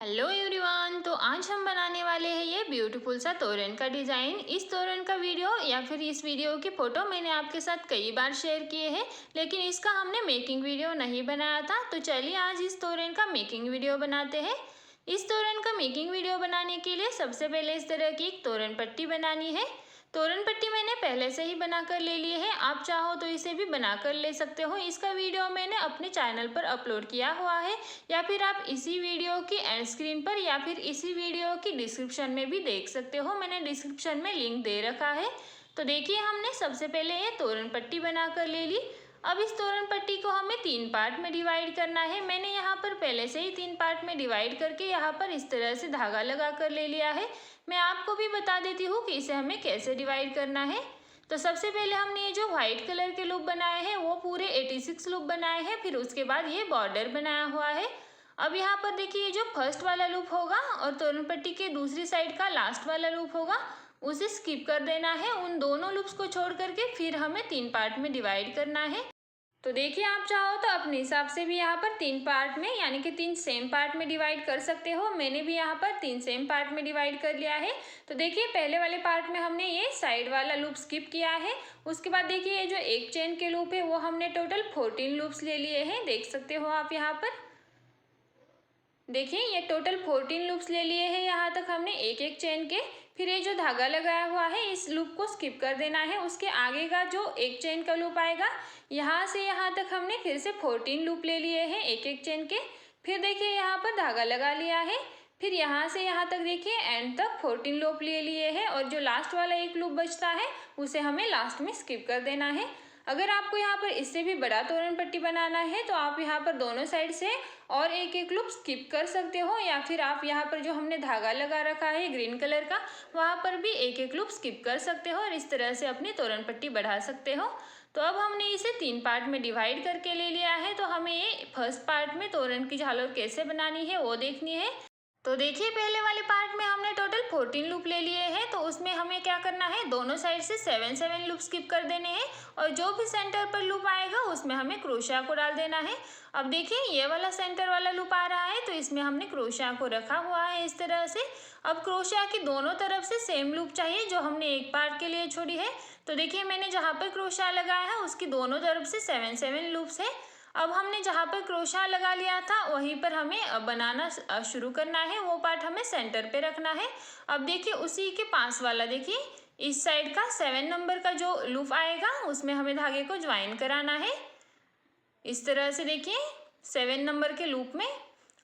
Hello everyone. तो आज हम बनाने वाले हैं ये ब्यूटीफुल सा तोरण का डिज़ाइन। इस तोरण का वीडियो या फिर इस वीडियो की फ़ोटो मैंने आपके साथ कई बार शेयर किए हैं, लेकिन इसका हमने मेकिंग वीडियो नहीं बनाया था। तो चलिए आज इस तोरण का मेकिंग वीडियो बनाते हैं। इस तोरण का मेकिंग वीडियो बनाने के लिए सबसे पहले इस तरह की एक तोरण पट्टी बनानी है। तोरण पट्टी मैंने पहले से ही बनाकर ले ली है, आप चाहो तो इसे भी बनाकर ले सकते हो। इसका वीडियो मैंने अपने चैनल पर अपलोड किया हुआ है, या फिर आप इसी वीडियो की एंड स्क्रीन पर या फिर इसी वीडियो की डिस्क्रिप्शन में भी देख सकते हो। मैंने डिस्क्रिप्शन में लिंक दे रखा है। तो देखिए, हमने सबसे पहले ये तोरण पट्टी बनाकर ले ली। अब इस तोरण पट्टी को हमें 3 पार्ट में डिवाइड करना है। मैंने यहाँ पर पहले से ही 3 पार्ट में डिवाइड करके यहाँ पर इस तरह से धागा लगा कर ले लिया है। मैं आपको भी बता देती हूँ कि इसे हमें कैसे डिवाइड करना है। तो सबसे पहले हमने ये जो व्हाइट कलर के लूप बनाए हैं वो पूरे 86 लूप बनाए हैं। फिर उसके बाद ये बॉर्डर बनाया हुआ है। अब यहाँ पर देखिए, ये जो फर्स्ट वाला लूप होगा और तोरण पट्टी के दूसरी साइड का लास्ट वाला लूप होगा, उसे स्किप कर देना है। उन दोनों लूप्स को छोड़ करके फिर हमें 3 पार्ट में डिवाइड करना है। तो देखिए, आप चाहो तो अपने हिसाब से भी यहाँ पर 3 पार्ट में यानी कि 3 सेम पार्ट में डिवाइड कर सकते हो। मैंने भी यहाँ पर 3 सेम पार्ट में डिवाइड कर लिया है। तो देखिए, पहले वाले पार्ट में हमने ये साइड वाला लूप स्किप किया है। उसके बाद देखिए, ये जो एक चेन के लूप है वो हमने टोटल 14 लूप्स ले लिए हैं, देख सकते हो आप यहाँ पर। देखिए, ये टोटल 14 लूप्स ले लिए हैं। यहाँ तक हमने एक एक चेन के। फिर ये जो धागा लगाया हुआ है इस लूप को स्किप कर देना है। उसके आगे का जो एक चेन का लूप आएगा, यहाँ से यहाँ तक हमने फिर से 14 लूप ले लिए हैं एक एक चेन के। फिर देखिए, यहाँ पर धागा लगा लिया है। फिर यहाँ से यहाँ तक देखिए एंड तक 14 लूप ले लिए हैं, और जो लास्ट वाला एक लूप बचता है उसे हमें लास्ट में स्किप कर देना है। अगर आपको यहाँ पर इससे भी बड़ा तोरण पट्टी बनाना है तो आप यहाँ पर दोनों साइड से और एक एक लूप स्किप कर सकते हो, या फिर आप यहाँ पर जो हमने धागा लगा रखा है ग्रीन कलर का, वहाँ पर भी एक एक लूप स्किप कर सकते हो और इस तरह से अपनी तोरण पट्टी बढ़ा सकते हो। तो अब हमने इसे 3 पार्ट में डिवाइड करके ले लिया है। तो हमें ये फर्स्ट पार्ट में तोरण की झालर कैसे बनानी है वो देखनी है। तो देखिए, पहले वाले पार्ट में हमने टोटल 14 लूप ले लिए हैं। तो उसमें हमें क्या करना है, दोनों साइड से 7 लूप स्किप कर देने हैं, और जो भी सेंटर पर लूप आएगा उसमें हमें क्रोशिया को डाल देना है। अब देखिए, ये वाला सेंटर वाला लूप आ रहा है तो इसमें हमने क्रोशिया को रखा हुआ है इस तरह से। अब क्रोशिया की दोनों तरफ से सेम लूप चाहिए जो हमने एक पार्ट के लिए छोड़ी है। तो देखिए, मैंने जहाँ पर क्रोशिया लगाया है उसकी दोनों तरफ से 7 लूप्स है। अब हमने जहाँ पर क्रोशिया लगा लिया था वहीं पर हमें बनाना शुरू करना है। वो पार्ट हमें सेंटर पे रखना है। अब देखिए, उसी के पास वाला देखिए, इस साइड का 7 नंबर का जो लूप आएगा उसमें हमें धागे को ज्वाइन कराना है इस तरह से। देखिए, 7 नंबर के लूप में।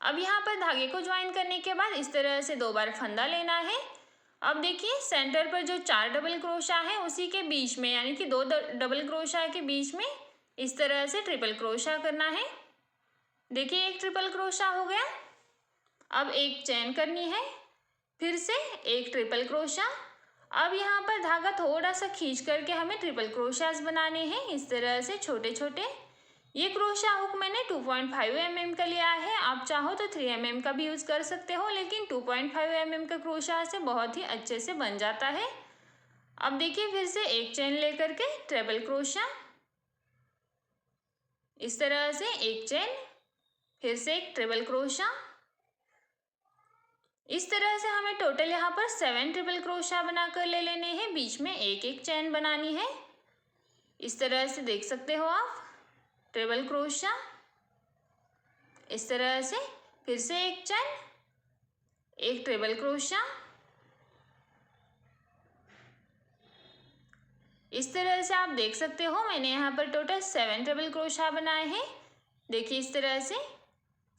अब यहाँ पर धागे को ज्वाइन करने के बाद इस तरह से 2 बार फंदा लेना है। अब देखिए, सेंटर पर जो 4 डबल क्रोशिया है उसी के बीच में यानी कि 2 डबल क्रोशिया के बीच में इस तरह से ट्रिपल क्रोशिया करना है। देखिए, एक ट्रिपल क्रोशिया हो गया। अब एक चेन करनी है, फिर से एक ट्रिपल क्रोशिया। अब यहाँ पर धागा थोड़ा सा खींच करके हमें ट्रिपल क्रोशियाज बनाने हैं इस तरह से छोटे छोटे। ये क्रोशिया हुक मैंने 2.5 mm का लिया है। आप चाहो तो 3 mm का भी यूज़ कर सकते हो, लेकिन 2.5 mm का क्रोशिया से बहुत ही अच्छे से बन जाता है। अब देखिए, फिर से एक चेन लेकर के ट्रिपल क्रोशिया इस तरह से, एक चेन, फिर से एक ट्रिपल क्रोशिया। इस तरह से हमें टोटल यहाँ पर 7 ट्रिपल क्रोशिया बनाकर ले लेने हैं। बीच में एक एक चेन बनानी है इस तरह से, देख सकते हो आप। ट्रिपल क्रोशिया इस तरह से, फिर से एक चेन, एक ट्रिपल क्रोशिया। इस तरह से आप देख सकते हो मैंने यहाँ पर टोटल 7 ट्रिपल क्रोशिया बनाए हैं। देखिए, इस तरह से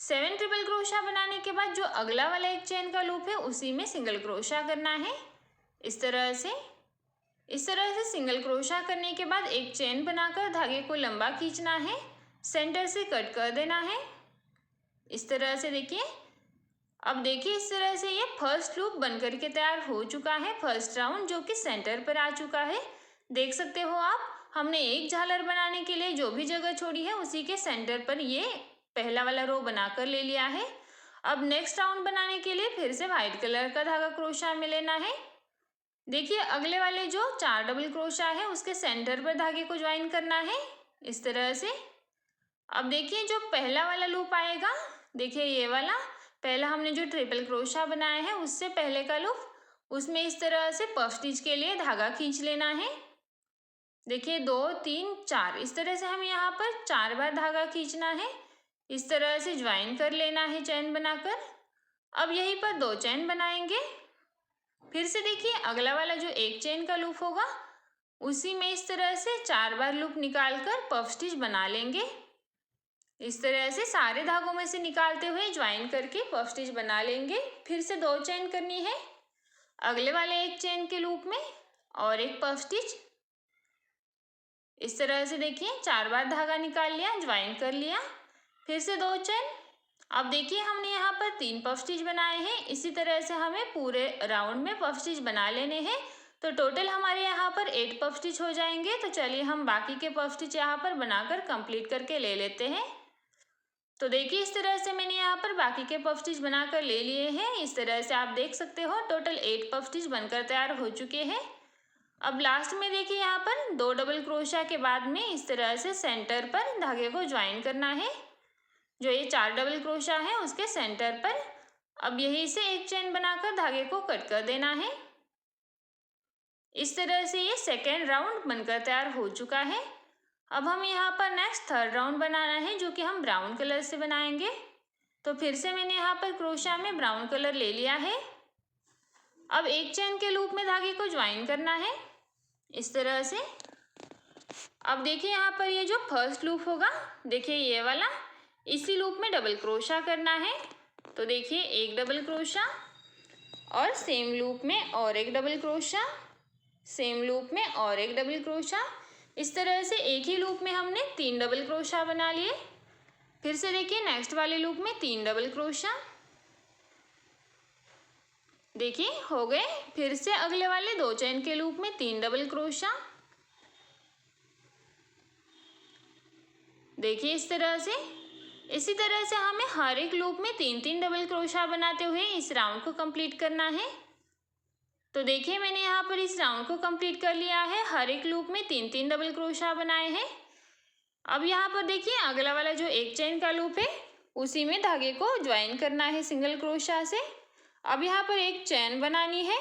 7 ट्रिपल क्रोशिया बनाने के बाद जो अगला वाला एक चेन का लूप है उसी में सिंगल क्रोशिया करना है इस तरह से। इस तरह से सिंगल क्रोशिया करने के बाद एक चेन बनाकर धागे को लंबा खींचना है, सेंटर से कट कर देना है इस तरह से। देखिए, अब देखिए, इस तरह से ये फर्स्ट लूप बन करके तैयार हो चुका है, फर्स्ट राउंड जो कि सेंटर पर आ चुका है, देख सकते हो आप। हमने एक झालर बनाने के लिए जो भी जगह छोड़ी है उसी के सेंटर पर ये पहला वाला रो बनाकर ले लिया है। अब नेक्स्ट राउंड बनाने के लिए फिर से वाइट कलर का धागा क्रोशिया में लेना है। देखिए, अगले वाले जो 4 डबल क्रोशिया है उसके सेंटर पर धागे को ज्वाइन करना है इस तरह से। अब देखिए, जो पहला वाला लूप आएगा, देखिए ये वाला, पहला हमने जो ट्रिपल क्रोशा बनाया है उससे पहले का लूप, उसमें इस तरह से पफ स्टिच के लिए धागा खींच लेना है। देखिए 2 3 4 इस तरह से हमें यहाँ पर 4 बार धागा खींचना है। इस तरह से ज्वाइन कर लेना है चैन बनाकर। अब यहीं पर 2 चैन बनाएंगे। फिर से देखिए अगला वाला जो एक चेन का लूप होगा उसी में इस तरह से 4 बार लूप निकालकर पफ स्टिच बना लेंगे। इस तरह से सारे धागों में से निकालते हुए ज्वाइन करके पफ स्टिच बना लेंगे। फिर से 2 चेन करनी है अगले वाले एक चेन के लूप में और एक पफ स्टिच। इस तरह से देखिए 4 बार धागा निकाल लिया, ज्वाइन कर लिया, फिर से 2 चेन। अब देखिए हमने यहाँ पर 3 पफ स्टिच बनाए हैं। इसी तरह से हमें पूरे राउंड में पफ स्टिच बना लेने हैं। तो टोटल हमारे यहाँ पर 8 पफ स्टिच हो जाएंगे। तो चलिए हम बाकी के पफ स्टिच यहाँ पर बनाकर कंप्लीट करके ले लेते हैं। तो देखिए इस तरह से मैंने यहाँ पर बाकी के पफ स्टिच बनाकर ले लिए हैं। इस तरह से आप देख सकते हो टोटल 8 पफ स्टिच बनकर तैयार हो चुके हैं। अब लास्ट में देखिए यहाँ पर 2 डबल क्रोशा के बाद में इस तरह से सेंटर पर धागे को ज्वाइन करना है। जो ये 4 डबल क्रोशा है उसके सेंटर पर अब यहीं से एक चेन बनाकर धागे को कट कर देना है। इस तरह से ये सेकेंड राउंड बनकर तैयार हो चुका है। अब हम यहाँ पर नेक्स्ट थर्ड राउंड बनाना है जो कि हम ब्राउन कलर से बनाएंगे। तो फिर से मैंने यहाँ पर क्रोशा में ब्राउन कलर ले लिया है। अब एक चेन के लूप में धागे को ज्वाइन करना है इस तरह से। अब देखिए यहाँ पर ये जो फर्स्ट लूप होगा, देखिए ये वाला, इसी लूप में डबल क्रोशा करना है। तो देखिए एक डबल क्रोशा और सेम लूप में और एक डबल क्रोशा, सेम लूप में और एक डबल क्रोशा। इस तरह से एक ही लूप में हमने 3 डबल क्रोशा बना लिए। फिर से देखिए नेक्स्ट वाले लूप में 3 डबल क्रोशा, देखिए हो गए। फिर से अगले वाले 2 चेन के लूप में 3 डबल क्रोशा, देखिए इस तरह से। इसी तरह से हमें हर एक लूप में 3-3 डबल क्रोशा बनाते हुए इस राउंड को कंप्लीट करना है। तो देखिए मैंने यहाँ पर इस राउंड को कंप्लीट कर लिया है। हर एक लूप में 3-3 डबल क्रोशा बनाए हैं। अब यहाँ पर देखिए अगला वाला जो एक चेन का लूप है उसी में धागे को ज्वाइन करना है सिंगल क्रोशा से। अब यहाँ पर एक चेन बनानी है।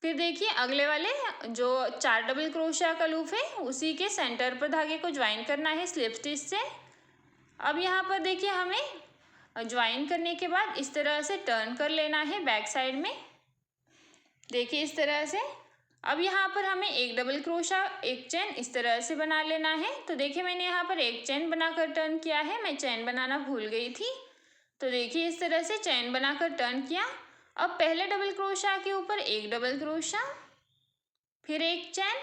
फिर देखिए अगले वाले जो 4 डबल क्रोशा का लूप है उसी के सेंटर पर धागे को ज्वाइन करना है स्लिप स्टिच से। अब यहाँ पर देखिए हमें ज्वाइन करने के बाद इस तरह से टर्न कर लेना है बैक साइड में, देखिए इस तरह से। अब यहाँ पर हमें एक डबल क्रोशा एक चेन इस तरह से बना लेना है। तो देखिए मैंने यहाँ पर एक चेन बनाकर टर्न किया है, मैं चेन बनाना भूल गई थी। तो देखिए इस तरह से चेन बनाकर टर्न किया। अब पहले डबल क्रोशा के ऊपर एक डबल क्रोशा, फिर एक चेन,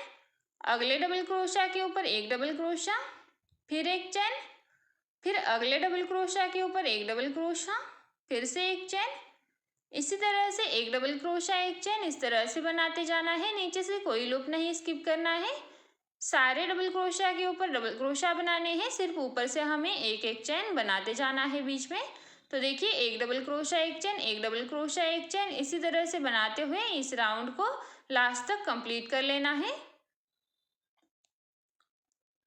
अगले डबल क्रोशा के ऊपर एक डबल क्रोशा, फिर एक चेन, फिर अगले डबल क्रोशा के ऊपर एक डबल क्रोशा, फिर से एक चेन। इसी तरह से एक डबल क्रोशा एक चेन इस तरह से बनाते जाना है। नीचे से कोई लूप नहीं स्किप करना है। सारे डबल क्रोशा के ऊपर डबल क्रोशा बनाने हैं, सिर्फ ऊपर से हमें एक एक चेन बनाते जाना है बीच में। तो देखिए एक डबल क्रोशा एक चेन, एक डबल क्रोशा एक चेन, इसी तरह से बनाते हुए इस राउंड को लास्ट तक कंप्लीट कर लेना है।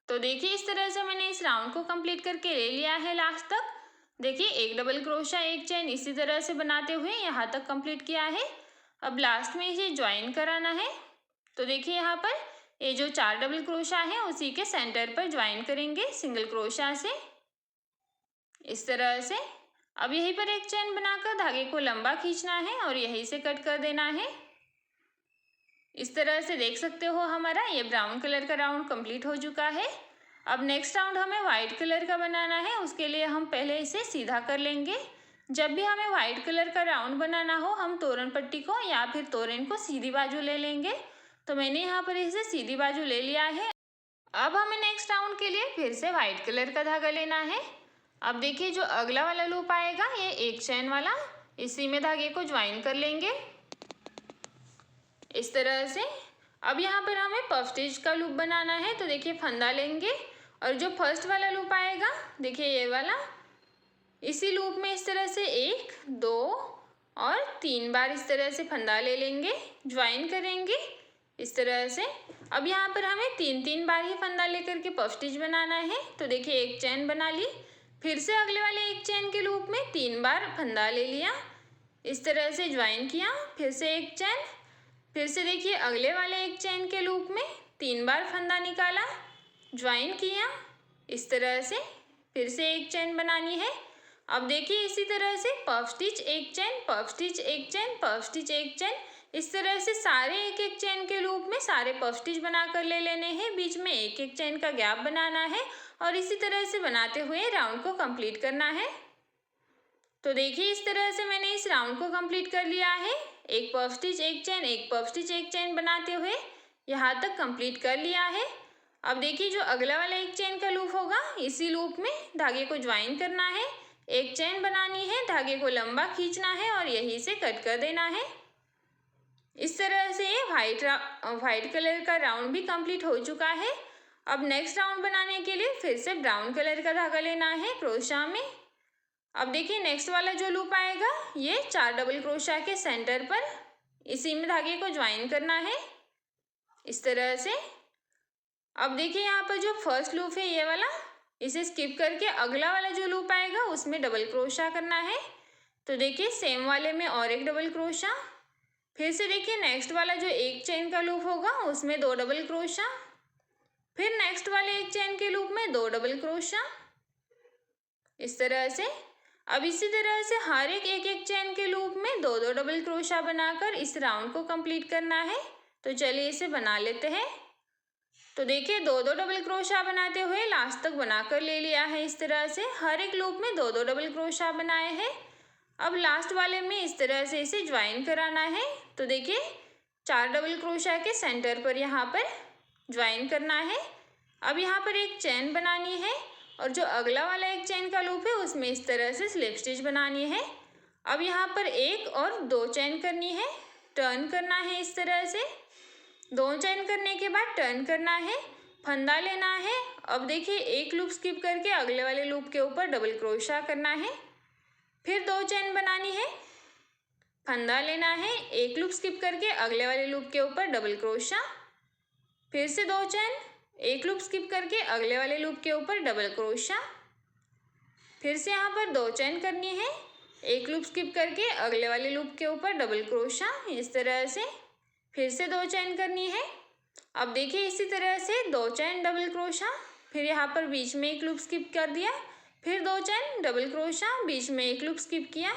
तो देखिए इस तरह से मैंने इस राउंड को कंप्लीट करके ले लिया है लास्ट तक। देखिए एक डबल क्रोशा एक चेन इसी तरह से बनाते हुए यहाँ तक कंप्लीट किया है। अब लास्ट में इसे ज्वाइन कराना है। तो देखिए यहाँ पर ये जो 4 डबल क्रोशा है उसी के सेंटर पर ज्वाइन करेंगे सिंगल क्रोशा से इस तरह से। अब यहीं पर एक चेन बनाकर धागे को लंबा खींचना है और यहीं से कट कर देना है। इस तरह से देख सकते हो हमारा ये ब्राउन कलर का राउंड कंप्लीट हो चुका है। अब नेक्स्ट राउंड हमें वाइट कलर का बनाना है। उसके लिए हम पहले इसे सीधा कर लेंगे। जब भी हमें वाइट कलर का राउंड बनाना हो हम तोरण पट्टी को या फिर तोरण को सीधी बाजू ले लेंगे। तो मैंने यहाँ पर इसे सीधी बाजू ले लिया है। अब हमें नेक्स्ट राउंड के लिए फिर से वाइट कलर का धागा लेना है। अब देखिए जो अगला वाला लूप आएगा ये एक चैन वाला, इसी में धागे को ज्वाइन कर लेंगे इस तरह से। अब यहाँ पर हमें पफ स्टिच का लूप बनाना है। तो देखिए फंदा लेंगे और जो फर्स्ट वाला लूप आएगा देखिए ये वाला, इसी लूप में इस तरह से 1 2 और 3 बार इस तरह से फंदा ले लेंगे, ज्वाइन करेंगे इस तरह से। अब यहाँ पर हमें 3-3 बार ही फंदा लेकर के पफ स्टिच बनाना है। तो देखिए एक चैन बना ली, फिर से अगले वाले एक चेन के लूप में 3 बार फंदा ले लिया, इस तरह से ज्वाइन किया, फिर से एक चेन, फिर से देखिए अगले वाले एक चेन के लूप में 3 बार फंदा निकाला, ज्वाइन किया, इस तरह से फिर से एक चेन बनानी है। अब देखिए इसी तरह से पफ स्टिच एक चेन, पफ स्टिच एक चेन, पफ स्टिच एक चेन, इस तरह से सारे एक एक चेन के लूप में सारे पफ स्टिच बनाकर ले लेने हैं। बीच में एक एक चेन का गैप बनाना है और इसी तरह से बनाते हुए राउंड को कंप्लीट करना है। तो देखिए इस तरह से मैंने इस राउंड को कंप्लीट कर लिया है। एक पफ स्टिच एक चेन, एक पफ स्टिच एक चेन बनाते हुए यहाँ तक कंप्लीट कर लिया है। अब देखिए जो अगला वाला एक चेन का लूप होगा, इसी लूप में धागे को ज्वाइन करना है, एक चेन बनानी है, धागे को लंबा खींचना है और यहीं से कट कर देना है। इस तरह से ये वाइट कलर का राउंड भी कंप्लीट हो चुका है। अब नेक्स्ट राउंड बनाने के लिए फिर से ब्राउन कलर का धागा लेना है क्रोशा में। अब देखिए नेक्स्ट वाला जो लूप आएगा, ये 4 डबल क्रोशा के सेंटर पर इसी में धागे को ज्वाइन करना है, इस तरह से। अब देखिए यहाँ पर जो फर्स्ट लूप है ये वाला, इसे स्किप करके अगला वाला जो लूप आएगा उसमें डबल क्रोशा करना है। तो देखिए सेम वाले में और एक डबल क्रोशा, फिर से देखिए नेक्स्ट वाला जो एक चेन का लूप होगा उसमें 2 डबल क्रोशा, फिर नेक्स्ट वाले एक चेन के लूप में 2 डबल क्रोशा, इस तरह से। अब इसी तरह से हर एक एक चेन के लूप में 2 डबल क्रोशा बनाकर इस राउंड को कंप्लीट करना है। तो चलिए इसे बना लेते हैं। तो देखिए 2 डबल क्रोशा बनाते हुए लास्ट तक बनाकर ले लिया है, इस तरह से हर एक लूप में 2 डबल क्रोशा बनाए हैं। अब लास्ट वाले में इस तरह से इसे ज्वाइन कराना है। तो देखिए 4 डबल क्रोशा के सेंटर पर यहाँ पर ज्वाइन करना है। अब यहाँ पर एक चेन बनानी है और जो अगला वाला एक चेन का लूप है उसमें इस तरह से स्लिप स्टिच बनानी है। अब यहाँ पर एक और 2 चेन करनी है, टर्न करना है, इस तरह से 2 चेन करने के बाद टर्न करना है, फंदा लेना है। अब देखिए एक लूप स्किप करके अगले वाले लूप के ऊपर डबल क्रोशा करना है, फिर 2 चेन बनानी है, फंदा लेना है, एक लूप स्किप करके अगले वाले लूप के ऊपर डबल क्रोशा, फिर से 2 चेन, एक लूप स्किप करके अगले वाले लूप के ऊपर डबल क्रोशा, फिर से यहाँ पर 2 चेन करनी है, एक लूप स्किप करके अगले वाले लूप के ऊपर डबल क्रोशा, इस तरह से, फिर से 2 चेन करनी है। अब देखिए इसी तरह से 2 चेन डबल क्रोशा, फिर यहाँ पर बीच में एक लूप स्किप कर दिया, फिर 2 चेन डबल क्रोशा, बीच में एक लूप स्किप किया,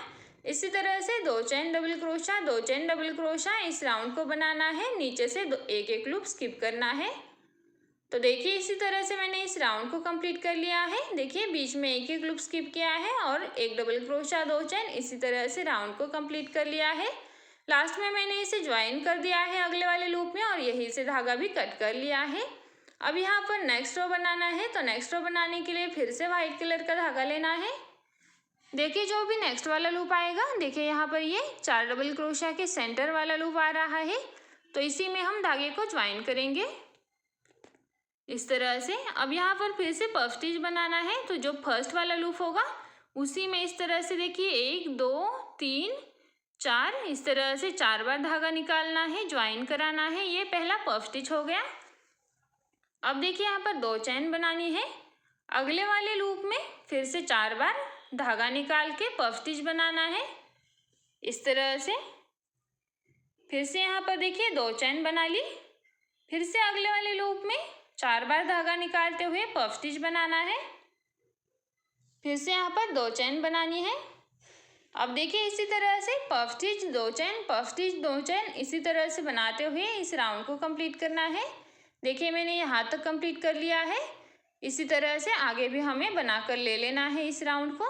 इसी तरह से 2 chain double crochet, 2 chain double crochet, इस राउंड को बनाना है, नीचे से एक एक लूप स्किप करना है। तो देखिए इसी तरह से मैंने इस राउंड को कंप्लीट कर लिया है। देखिए बीच में एक एक लूप स्किप किया है और एक डबल क्रोशा, 2 चेन, इसी तरह से राउंड को कंप्लीट कर लिया है। लास्ट में मैंने इसे ज्वाइन कर दिया है अगले वाले लूप में और यहीं से धागा भी कट कर लिया है। अब यहाँ पर नेक्स्ट रो बनाना है। तो नेक्स्ट रो बनाने के लिए फिर से वाइट कलर का धागा लेना है। देखिए जो भी नेक्स्ट वाला लूप आएगा, देखिए यहाँ पर ये 4 डबल क्रोशा के सेंटर वाला लूप आ रहा है, तो इसी में हम धागे को ज्वाइन करेंगे, इस तरह से। अब यहाँ पर फिर से पफ स्टिच बनाना है। तो जो फर्स्ट वाला लूप होगा उसी में इस तरह से देखिए 1 2 3 4, इस तरह से 4 बार धागा निकालना है, ज्वाइन कराना है। ये पहला पफ स्टिच हो गया। अब देखिए यहाँ पर 2 चेन बनानी है। अगले वाले लूप में फिर से 4 बार धागा निकाल के पफ स्टिच बनाना है, इस तरह से। फिर से यहाँ पर देखिए 2 चेन बना ली, फिर से अगले वाले लूप में 4 बार धागा निकालते हुए पफ स्टिच बनाना है, फिर से यहाँ पर 2 चेन बनानी है। अब देखिए इसी तरह से puff stitch 2 chain, puff stitch 2 chain, इसी तरह से बनाते हुए इस राउंड को कंप्लीट करना है। देखिए मैंने यहाँ तक कंप्लीट कर लिया है। इसी तरह से आगे भी हमें बनाकर ले लेना है इस राउंड को।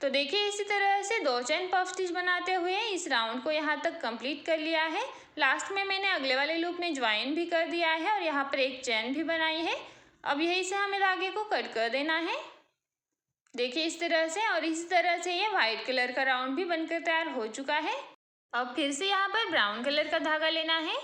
तो देखिए इसी तरह से 2 चेन पफ स्टिच बनाते हुए इस राउंड को यहाँ तक कंप्लीट कर लिया है। लास्ट में मैंने अगले वाले लूप में ज्वाइन भी कर दिया है और यहाँ पर एक चेन भी बनाई है। अब यहीं से हमें धागे को कट कर देना है, देखिए इस तरह से। और इसी तरह से ये वाइट कलर का राउंड भी बनकर तैयार हो चुका है। अब फिर से यहाँ पर ब्राउन कलर का धागा लेना है।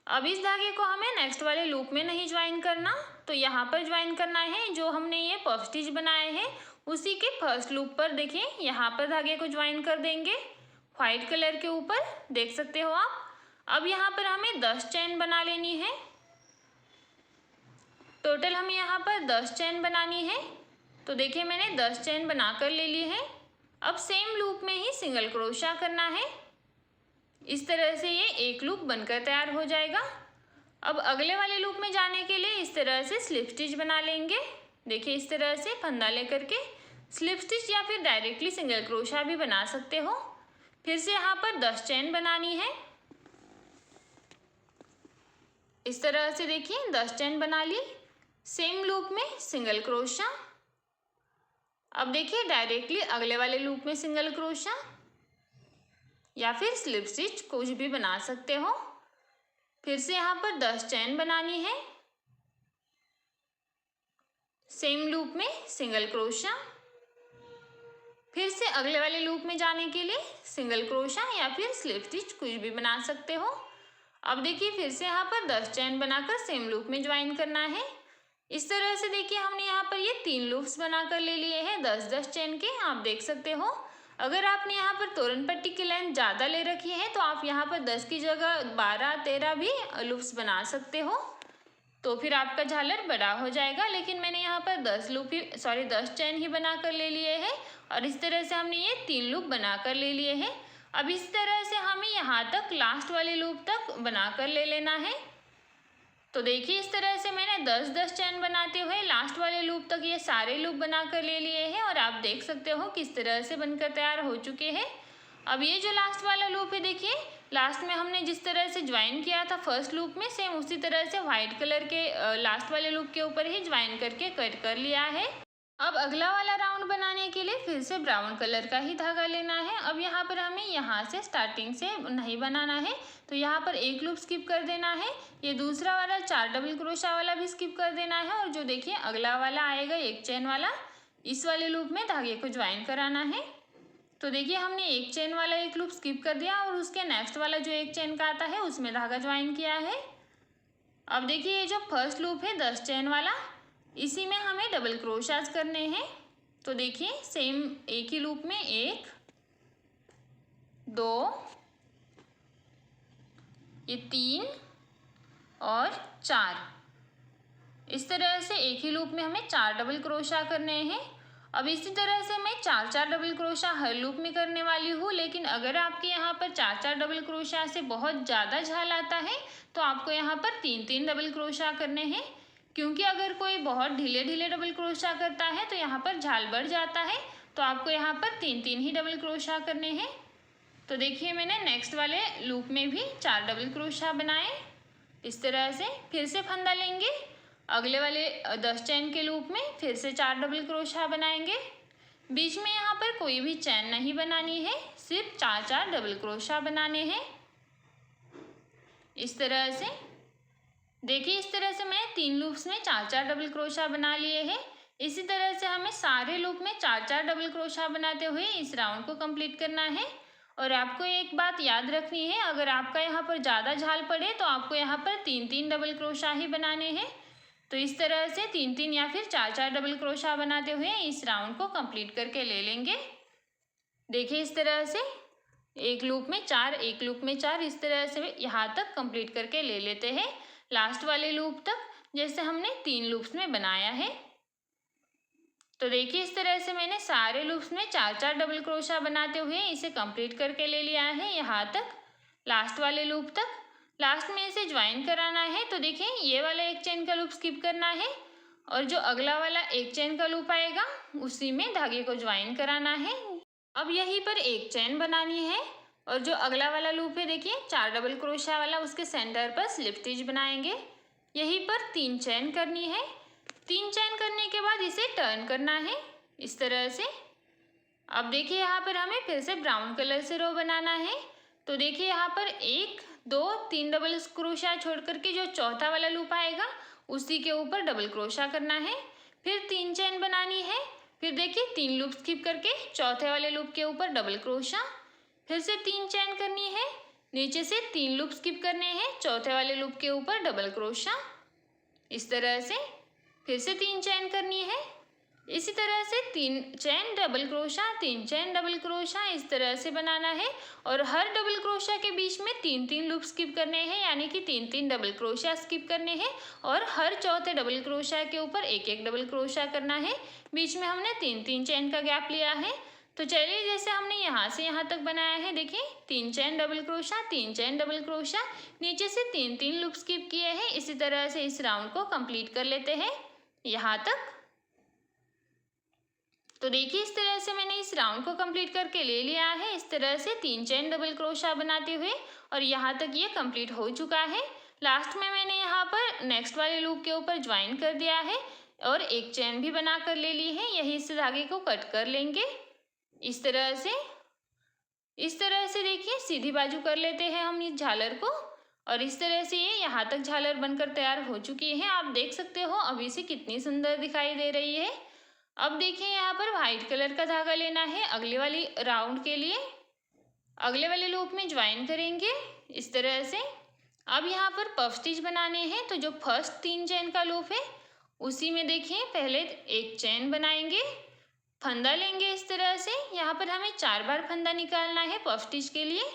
अब इस धागे को हमें नेक्स्ट वाले लूप में नहीं ज्वाइन करना, तो यहाँ पर ज्वाइन करना है। जो हमने ये पफ स्टिच बनाए हैं उसी के फर्स्ट लूप पर देखिए यहाँ पर धागे को ज्वाइन कर देंगे, वाइट कलर के ऊपर, देख सकते हो आप। अब यहाँ पर हमें 10 चेन बना लेनी है। टोटल हमें यहाँ पर 10 चेन बनानी है। तो देखिए मैंने 10 चेन बनाकर ले ली है। अब सेम लूप में ही सिंगल क्रोशा करना है। इस तरह से ये एक लूप बनकर तैयार हो जाएगा। अब अगले वाले लूप में जाने के लिए इस तरह से स्लिप स्टिच बना लेंगे। देखिए इस तरह से फंदा लेकर के स्लिप स्टिच या फिर डायरेक्टली सिंगल क्रोशा भी बना सकते हो। फिर से यहाँ पर 10 चेन बनानी है। इस तरह से देखिए 10 चेन बना ली। सेम लूप में सिंगल क्रोशा। अब देखिए डायरेक्टली अगले वाले लूप में सिंगल क्रोशा या फिर स्लिप स्टिच कुछ भी बना सकते हो। फिर से यहाँ पर 10 चेन बनानी है। सेम लूप में सिंगल क्रोशा। फिर से अगले वाले लूप में जाने के लिए सिंगल क्रोशा या फिर स्लिप स्टिच कुछ भी बना सकते हो। अब देखिए फिर से यहाँ पर 10 चेन बनाकर सेम लूप में ज्वाइन करना है। इस तरह से देखिए हमने यहाँ पर ये 3 लूप्स बनाकर ले लिए हैं 10-10 चेन के। आप देख सकते हो अगर आपने यहाँ पर तोरण पट्टी की लेंथ ज़्यादा ले रखी है तो आप यहाँ पर 10 की जगह 12-13 भी लूप्स बना सकते हो, तो फिर आपका झालर बड़ा हो जाएगा। लेकिन मैंने यहाँ पर 10 चेन ही बनाकर ले लिए हैं और इस तरह से हमने ये 3 लूप बनाकर ले लिए हैं। अब इस तरह से हमें यहाँ तक लास्ट वाले लूप तक बनाकर ले लेना है। तो देखिए इस तरह से मैंने 10-10 चेन बनाते हुए लास्ट वाले लूप तक ये सारे लूप बनाकर ले लिए हैं और आप देख सकते हो किस तरह से बनकर तैयार हो चुके हैं। अब ये जो लास्ट वाला लूप है देखिए लास्ट में हमने जिस तरह से ज्वाइन किया था फर्स्ट लूप में, सेम उसी तरह से व्हाइट कलर के लास्ट वाले लूप के ऊपर ही ज्वाइन करके कट कर लिया है। अब अगला वाला राउंड बनाने के लिए फिर से ब्राउन कलर का ही धागा लेना है। अब यहाँ पर हमें यहाँ से स्टार्टिंग से नहीं बनाना है, तो यहाँ पर एक लूप स्किप कर देना है। ये दूसरा वाला 4 डबल क्रोशा वाला भी स्किप कर देना है और जो देखिए अगला वाला आएगा 1 चेन वाला, इस वाले लूप में धागे को ज्वाइन कराना है। तो देखिए हमने 1 चेन वाला एक लूप स्किप कर दिया और उसके नेक्स्ट वाला जो 1 चेन का आता है उसमें धागा ज्वाइन किया है। अब देखिए ये जो फर्स्ट लूप है 10 चेन वाला, इसी में हमें डबल क्रोशास करने हैं। तो देखिए सेम एक ही लूप में 1 2 ये 3 और 4, इस तरह से एक ही लूप में हमें 4 डबल क्रोशा करने हैं। अब इसी तरह से मैं 4-4 डबल क्रोशा हर लूप में करने वाली हूँ। लेकिन अगर आपके यहाँ पर 4-4 डबल क्रोशा से बहुत ज़्यादा झाल आता है तो आपको यहाँ पर 3-3 डबल क्रोशा करने हैं, क्योंकि अगर कोई बहुत ढीले ढीले डबल क्रोशा करता है तो यहाँ पर झाल बढ़ जाता है। तो आपको यहाँ पर 3-3 ही डबल क्रोशा करने हैं। तो देखिए मैंने नेक्स्ट वाले लूप में भी 4 डबल क्रोशा बनाए। इस तरह से फिर से फंदा लेंगे, अगले वाले 10 चेन के लूप में फिर से 4 डबल क्रोशा बनाएंगे। बीच में यहाँ पर कोई भी चेन नहीं बनानी है, सिर्फ 4-4 डबल क्रोशा बनाने हैं। इस तरह से देखिए इस तरह से मैं 3 लूप्स में 4-4 डबल क्रोशा बना लिए हैं। इसी तरह से हमें सारे लूप में 4-4 डबल क्रोशा बनाते हुए इस राउंड को कंप्लीट करना है। और आपको एक बात याद रखनी है, अगर आपका यहाँ पर ज़्यादा झाल पड़े तो आपको यहाँ पर 3-3 डबल क्रोशा ही बनाने हैं। तो इस तरह से 3-3 या फिर 4-4 डबल क्रोशा बनाते हुए इस राउंड को कंप्लीट करके ले लेंगे। देखिए इस तरह से एक लूप में 4 एक लूप में 4, इस तरह से यहाँ तक कंप्लीट करके ले लेते हैं लास्ट वाले लूप तक, जैसे हमने 3 लूप्स में बनाया है। तो देखिए इस तरह से मैंने सारे लूप्स में 4-4 डबल क्रोशा बनाते हुए इसे कंप्लीट करके ले लिया है यहाँ तक, लास्ट वाले लूप तक। लास्ट में इसे ज्वाइन कराना है। तो देखिए ये वाला 1 चेन का लूप स्किप करना है और जो अगला वाला 1 चेन का लूप आएगा उसी में धागे को ज्वाइन कराना है। अब यहीं पर 1 चेन बनानी है और जो अगला वाला लूप है देखिए 4 डबल क्रोशा वाला, उसके सेंटर पर स्लिप स्टिच बनाएंगे। यहीं पर 3 चेन करनी है। 3 चेन करने के बाद इसे टर्न करना है इस तरह से। अब देखिए यहाँ पर हमें फिर से ब्राउन कलर से रो बनाना है। तो देखिए यहाँ पर 1 2 3 डबल क्रोशा छोड़ करके जो चौथा वाला लूप आएगा उसी के ऊपर डबल क्रोशा करना है, फिर 3 चेन बनानी है। फिर देखिए 3 लूप स्किप करके चौथे वाले लूप के ऊपर डबल क्रोशा, फिर से 3 चेन करनी है, नीचे से 3 लूप स्किप करने हैं चौथे वाले लूप के ऊपर डबल क्रोशा। इस तरह से फिर से 3 चेन करनी है इसी तरह से 3 chain double crochet, 3 chain double crochet इस तरह से बनाना है और हर डबल क्रोशा के बीच में 3-3 लूप स्किप करने हैं, यानी कि 3-3 डबल क्रोशा स्किप करने हैं और हर चौथे डबल क्रोशा के ऊपर एक डबल क्रोशा करना है। बीच में हमने 3-3 चेन का गैप लिया है। तो चलिए, जैसे हमने यहाँ से यहाँ तक बनाया है, देखिए 3 chain double crochet, 3 chain double crochet, नीचे से 3-3 लूप स्किप किए हैं। इसी तरह से इस राउंड को कंप्लीट कर लेते हैं यहाँ तक। तो देखिए, इस तरह से मैंने इस राउंड को कंप्लीट करके ले लिया है, इस तरह से 3 चेन डबल क्रोशा बनाते हुए, और यहाँ तक ये कंप्लीट हो चुका है। लास्ट में मैंने यहाँ पर नेक्स्ट वाले लूप के ऊपर ज्वाइन कर दिया है और एक चेन भी बना कर ले ली है। यही इस धागे को कट कर लेंगे इस तरह से। इस तरह से देखिए, सीधी बाजू कर लेते हैं हम इस झालर को, और इस तरह से ये यहाँ तक झालर बनकर तैयार हो चुकी है। आप देख सकते हो अभी से कितनी सुंदर दिखाई दे रही है। अब देखिए, यहाँ पर व्हाइट कलर का धागा लेना है अगले वाली राउंड के लिए। अगले वाले लूप में ज्वाइन करेंगे इस तरह से। अब यहाँ पर पफ स्टिच बनाने हैं, तो जो फर्स्ट 3 चेन का लूप है उसी में देखिए पहले एक चेन बनाएंगे, फंदा लेंगे इस तरह से। यहाँ पर हमें 4 बार फंदा निकालना है पफ स्टिच के लिए।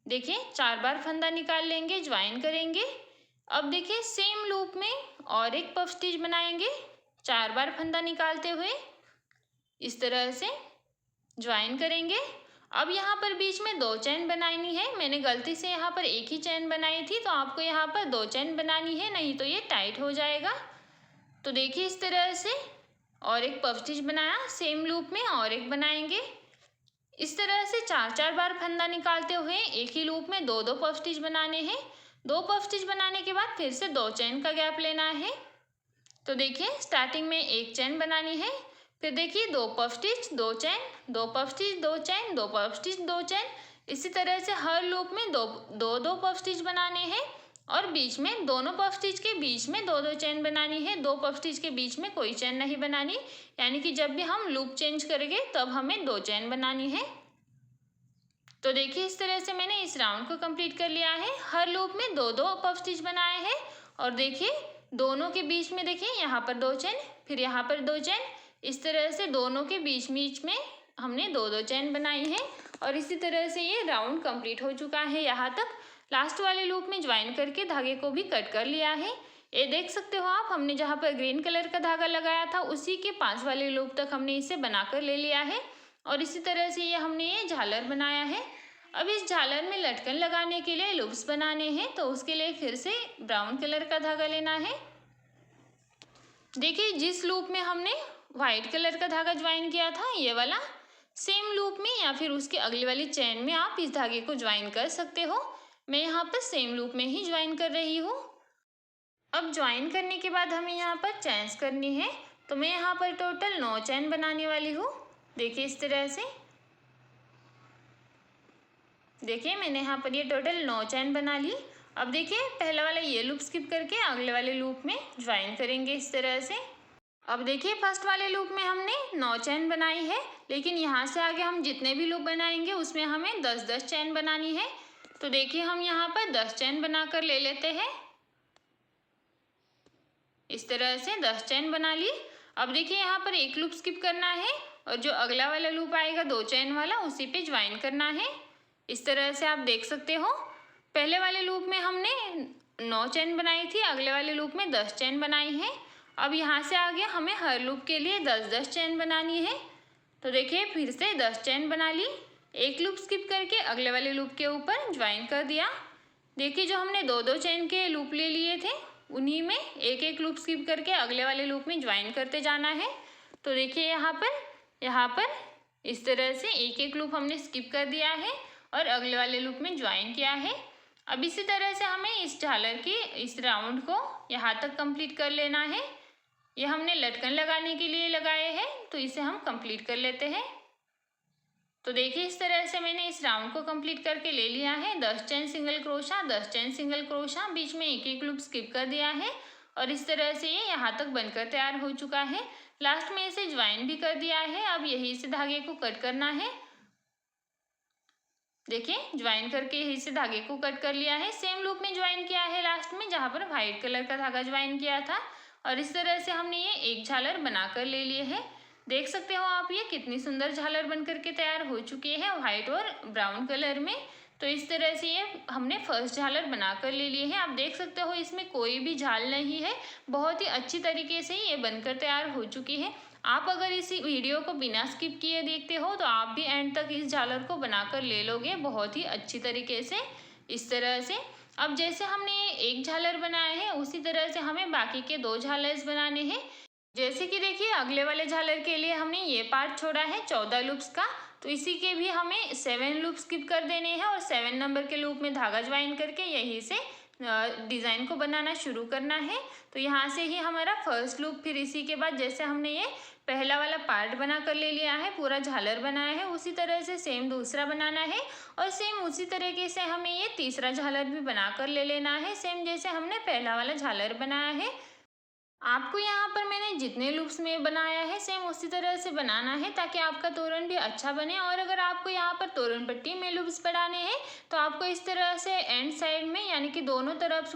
देखिए 4 बार फंदा निकाल लेंगे, ज्वाइन करेंगे। अब देखिए, सेम लूप में और एक पफ स्टिच बनाएंगे 4 बार फंदा निकालते हुए, इस तरह से ज्वाइन करेंगे। अब यहाँ पर बीच में 2 चेन बनानी है। मैंने गलती से यहाँ पर एक ही चेन बनाई थी, तो आपको यहाँ पर 2 चेन बनानी है, नहीं तो ये टाइट हो जाएगा। तो देखिए, इस तरह से और एक पफ स्टिच बनाया, सेम लूप में और एक बनाएंगे। इस तरह से 4-4 बार फंदा निकालते हुए एक ही लूप में 2-2 पफ स्टिच बनाने हैं। 2 पफ स्टिच बनाने के बाद फिर से 2 चेन का गैप लेना है। तो देखिए, स्टार्टिंग में एक चेन बनानी है, फिर देखिए 2 puff stitch, 2 chain, 2 puff stitch, 2 chain, 2 puff stitch, 2 chain. इसी तरह से हर लूप में 2-2 पफ स्टिच बनाने हैं और बीच में दोनों पफ स्टिच के बीच में 2-2 चेन बनानी है। 2 पफ स्टिच के बीच में कोई चेन नहीं बनानी, यानी कि जब भी हम लूप चेंज करेंगे तब हमें 2 चेन बनानी है। तो देखिए, इस तरह से मैंने इस राउंड को कंप्लीट कर लिया है। हर लूप में 2-2 पफ स्टिच बनाए हैं और देखिए दोनों के बीच में देखिए यहाँ पर 2 चेन, फिर यहाँ पर 2 चेन। इस तरह से दोनों के बीच में हमने 2-2 चेन बनाई है और इसी तरह से ये राउंड कंप्लीट हो चुका है। यहाँ तक लास्ट वाले लूप में ज्वाइन करके धागे को भी कट कर लिया है। ये देख सकते हो आप, हमने जहाँ पर ग्रीन कलर का धागा लगाया था उसी के 5 वाले लूप तक हमने इसे बनाकर ले लिया है और इसी तरह से हमने ये झालर बनाया है। अब इस झालर में लटकन लगाने के लिए लूप्स बनाने हैं, तो उसके लिए फिर से ब्राउन कलर का धागा लेना है। देखिए, जिस लूप में हमने व्हाइट कलर का धागा ज्वाइन किया था, ये वाला सेम लूप में या फिर उसके अगली वाली चेन में आप इस धागे को ज्वाइन कर सकते हो। मैं यहाँ पर सेम लूप में ही ज्वाइन कर रही हूँ। अब ज्वाइन करने के बाद हमें यहाँ पर चेन्स करनी है, तो मैं यहाँ पर टोटल 9 चेन बनाने वाली हूँ। देखिए, इस तरह से देखिए मैंने यहाँ पर ये टोटल 9 चेन बना ली। अब देखिए, पहला वाला ये लूप स्किप करके अगले वाले लूप में ज्वाइन करेंगे इस तरह से। अब देखिए, फर्स्ट वाले लूप में हमने 9 चेन बनाई है, लेकिन यहाँ से आगे हम जितने भी लूप बनाएंगे उसमें हमें 10-10 चेन बनानी है। तो देखिए, हम यहाँ पर 10 चेन बनाकर ले लेते हैं। इस तरह से 10 चेन बना ली। अब देखिए, यहाँ पर एक लूप स्किप करना है और जो अगला वाला लूप आएगा 2 चेन वाला, उसी पे ज्वाइन करना है। इस तरह से आप देख सकते हो, पहले वाले लूप में हमने 9 चेन बनाई थी, अगले वाले लूप में 10 चेन बनाई है। अब यहाँ से आगे हमें हर लूप के लिए 10-10 चेन बनानी है। तो देखिए, फिर से 10 चेन बना ली, एक लूप स्किप करके अगले वाले लूप के ऊपर ज्वाइन कर दिया। देखिए, जो हमने 2-2 चेन के लूप ले लिए थे उन्हीं में एक लूप स्किप करके अगले वाले लूप में ज्वाइन करते जाना है। तो देखिए, यहाँ पर इस तरह से एक लूप हमने स्किप कर दिया है और अगले वाले लूप में ज्वाइन किया है। अब इसी तरह से हमें इस झालर की इस राउंड को यहाँ तक कंप्लीट कर लेना है। ये हमने लटकन लगाने के लिए लगाए हैं, तो इसे हम कंप्लीट कर लेते हैं। तो देखिए, इस तरह से मैंने इस राउंड को कंप्लीट करके ले लिया है। 10 chain single crochet, 10 chain single crochet, बीच में एक लूप स्किप कर दिया है और इस तरह से ये यहाँ तक बनकर तैयार हो चुका है। लास्ट में इसे ज्वाइन भी कर दिया है। अब यही से धागे को कट करना है। देखिए, ज्वाइन करके यही से धागे को कट कर लिया है। सेम लूप में ज्वाइन किया है लास्ट में, जहाँ पर व्हाइट कलर का धागा ज्वाइन किया था और इस तरह से हमने ये एक झालर बनाकर ले लिए है। देख सकते हो आप ये कितनी सुंदर झालर बनकर के तैयार हो चुकी है व्हाइट और ब्राउन कलर में। तो इस तरह से ये हमने फर्स्ट झालर बनाकर ले लिए है। आप देख सकते हो इसमें कोई भी झाल नहीं है, बहुत ही अच्छी तरीके से ये बनकर तैयार हो चुकी है। आप अगर इस वीडियो को बिना स्किप किए देखते हो तो आप भी एंड तक इस झालर को बनाकर ले लोगे बहुत ही अच्छी तरीके से। इस तरह से अब जैसे हमने ये एक झालर बनाया है उसी तरह से हमें बाकी के 2 झालर्स बनाने हैं। जैसे कि देखिए अगले वाले झालर के लिए हमने ये पार्ट छोड़ा है 14 लूप्स का, तो इसी के भी हमें 7 लूप स्किप कर देने हैं और 7 नंबर के लूप में धागा ज्वाइन करके यहीं से डिज़ाइन को बनाना शुरू करना है। तो यहाँ से ही हमारा फर्स्ट लूप, फिर इसी के बाद जैसे हमने ये पहला वाला पार्ट बना कर ले लिया है, पूरा झालर बनाया है, उसी तरह से सेम दूसरा बनाना है और सेम उसी तरीके से हमें ये तीसरा झालर भी बना कर ले लेना है, सेम जैसे हमने पहला वाला झालर बनाया है। आपको यहाँ पर मैंने जितने लूप्स में बनाया है सेम उसी तरह से बनाना है ताकि आपका तोरण भी अच्छा बने। और अगर आपको यहाँ पर तोरण पट्टी में लूप्स बढ़ाने हैं तो आपको इस तरह से एंड साइड में यानी कि दोनों तरफ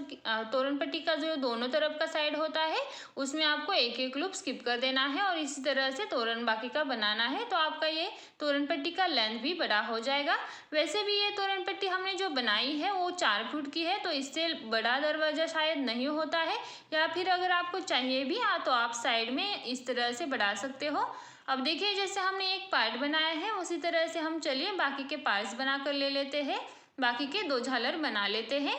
तोरण पट्टी का जो दोनों तरफ का साइड होता है उसमें आपको एक एक लूप स्किप कर देना है और इसी तरह से तोरण बाकी का बनाना है। तो आपका ये तोरण पट्टी का लेंथ भी बड़ा हो जाएगा। वैसे भी ये तोरण पट्टी हमने जो बनाई है वो 4 फुट की है, तो इससे बड़ा दरवाजा शायद नहीं होता है, या फिर अगर आपको चाहिए भी तो आप साइड में इस तरह से बढ़ा सकते हो। अब देखिए जैसे हमने एक पार्ट बनाया है उसी तरह से हम चलिए बाकी के पार्ट्स बना कर ले लेते हैं, बाकी के 2 झालर बना लेते हैं।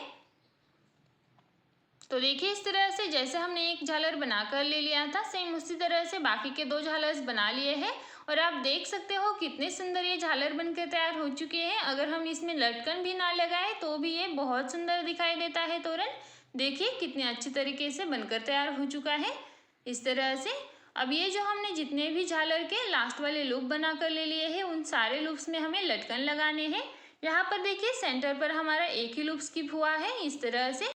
तो देखिए इस तरह से जैसे हमने एक झालर बना कर ले लिया था सेम उसी तरह से बाकी के 2 झालर्स बना लिए हैं और आप देख सकते हो कितने सुंदर ये झालर बनकर तैयार हो चुके हैं। अगर हम इसमें लटकन भी ना लगाए तो भी ये बहुत सुंदर दिखाई देता है तोरण। देखिए कितने अच्छी तरीके से बनकर तैयार हो चुका है इस तरह से। अब ये जो हमने जितने भी झालर के लास्ट वाले लूप बना कर ले लिए हैं उन सारे लूप्स में हमें लटकन लगाने हैं। यहाँ पर देखिए सेंटर पर हमारा एक ही लूप स्किप हुआ है इस तरह से,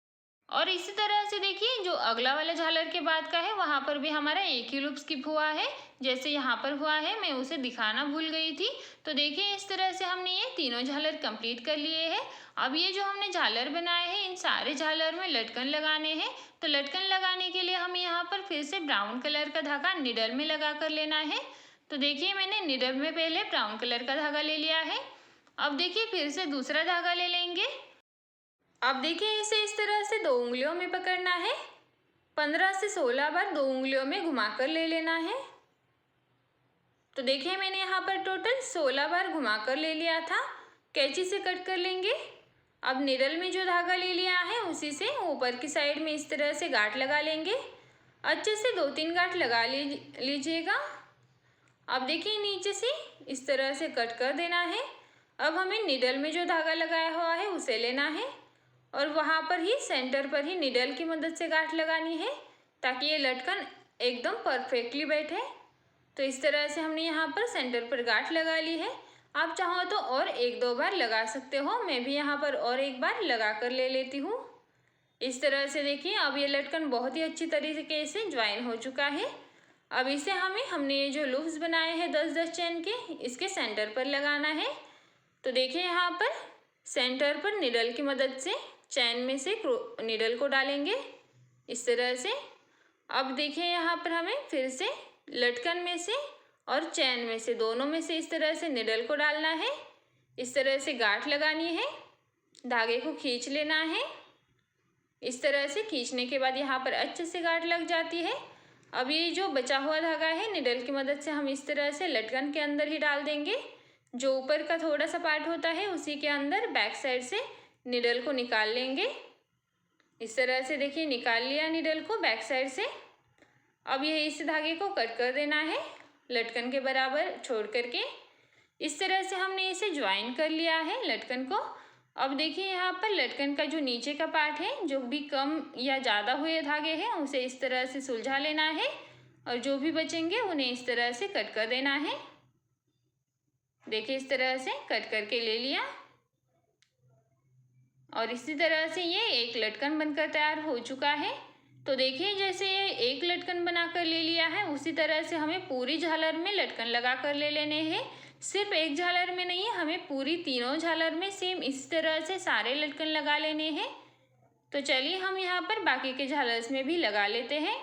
और इसी तरह से देखिए जो अगला वाला झालर के बाद का है वहाँ पर भी हमारा एक ही लूप स्किप हुआ है, जैसे यहाँ पर हुआ है, मैं उसे दिखाना भूल गई थी। तो देखिए इस तरह से हमने ये तीनों झालर कंप्लीट कर लिए हैं। अब ये जो हमने झालर बनाए हैं इन सारे झालर में लटकन लगाने हैं। तो लटकन लगाने के लिए हमें यहाँ पर फिर से ब्राउन कलर का धागा निडल में लगा कर लेना है। तो देखिए मैंने निडल में पहले ब्राउन कलर का धागा ले लिया है। अब देखिए फिर से दूसरा धागा ले लेंगे। अब देखिए इसे इस तरह से 2 उंगलियों में पकड़ना है, 15 से 16 बार 2 उंगलियों में घुमाकर ले लेना है। तो देखिए मैंने यहाँ पर टोटल 16 बार घुमाकर ले लिया था। कैंची से कट कर लेंगे। अब निडल में जो धागा ले लिया है उसी से ऊपर की साइड में इस तरह से गांठ लगा लेंगे। अच्छे से 2-3 गांठ लगा लीजिएगा। अब देखिए नीचे से इस तरह से कट कर देना है। अब हमें निडल में जो धागा लगाया हुआ है उसे लेना है और वहाँ पर ही सेंटर पर ही निडल की मदद से गांठ लगानी है ताकि ये लटकन एकदम परफेक्टली बैठे। तो इस तरह से हमने यहाँ पर सेंटर पर गांठ लगा ली है। आप चाहो तो और 1-2 बार लगा सकते हो, मैं भी यहाँ पर और एक बार लगा कर ले लेती हूँ। इस तरह से देखिए अब ये लटकन बहुत ही अच्छी तरीके से ज्वाइन हो चुका है। अब इसे हमने ये जो लूप्स बनाए हैं 10-10 चेन के, इसके सेंटर पर लगाना है। तो देखिए यहाँ पर सेंटर पर निडल की मदद से चैन में से निडल को डालेंगे इस तरह से। अब देखिए यहाँ पर हमें फिर से लटकन में से और चैन में से दोनों में से इस तरह से निडल को डालना है। इस तरह से गांठ लगानी है, धागे को खींच लेना है। इस तरह से खींचने के बाद यहाँ पर अच्छे से गांठ लग जाती है। अब ये जो बचा हुआ धागा है निडल की मदद से हम इस तरह से लटकन के अंदर ही डाल देंगे। जो ऊपर का थोड़ा सा पार्ट होता है उसी के अंदर बैक साइड से निडल को निकाल लेंगे। इस तरह से देखिए निकाल लिया निडल को बैक साइड से। अब ये इस धागे को कट कर देना है लटकन के बराबर छोड़ करके। इस तरह से हमने इसे ज्वाइन कर लिया है लटकन को। अब देखिए यहाँ पर लटकन का जो नीचे का पार्ट है, जो भी कम या ज़्यादा हुए धागे हैं उसे इस तरह से सुलझा लेना है और जो भी बचेंगे उन्हें इस तरह से कट कर देना है। देखिए इस तरह से कट करके ले लिया और इसी तरह से ये एक लटकन बनकर तैयार हो चुका है। तो देखिए जैसे ये एक लटकन बनाकर ले लिया है उसी तरह से हमें पूरी झालर में लटकन लगा कर ले लेने हैं। सिर्फ एक झालर में नहीं, हमें पूरी तीनों झालर में सेम इस तरह से सारे लटकन लगा लेने हैं। तो चलिए हम यहाँ पर बाकी के झालर्स में भी लगा लेते हैं।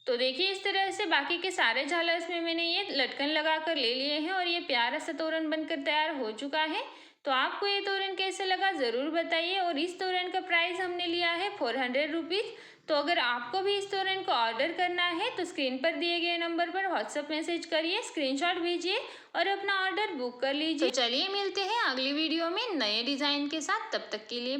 तो देखिए इस तरह से बाकी के सारे झालर्स में मैंने ये लटकन लगा कर ले लिए हैं और ये प्यारा सा तोरण बनकर तैयार हो चुका है। तो आपको ये तोरण कैसे लगा ज़रूर बताइए। और इस तोरण का प्राइस हमने लिया है 400 रुपीज़। तो अगर आपको भी इस तोरण को ऑर्डर करना है तो स्क्रीन पर दिए गए नंबर पर व्हाट्सएप मैसेज करिए, स्क्रीनशॉट भेजिए और अपना ऑर्डर बुक कर लीजिए। तो चलिए मिलते हैं अगली वीडियो में नए डिज़ाइन के साथ। तब तक के लिए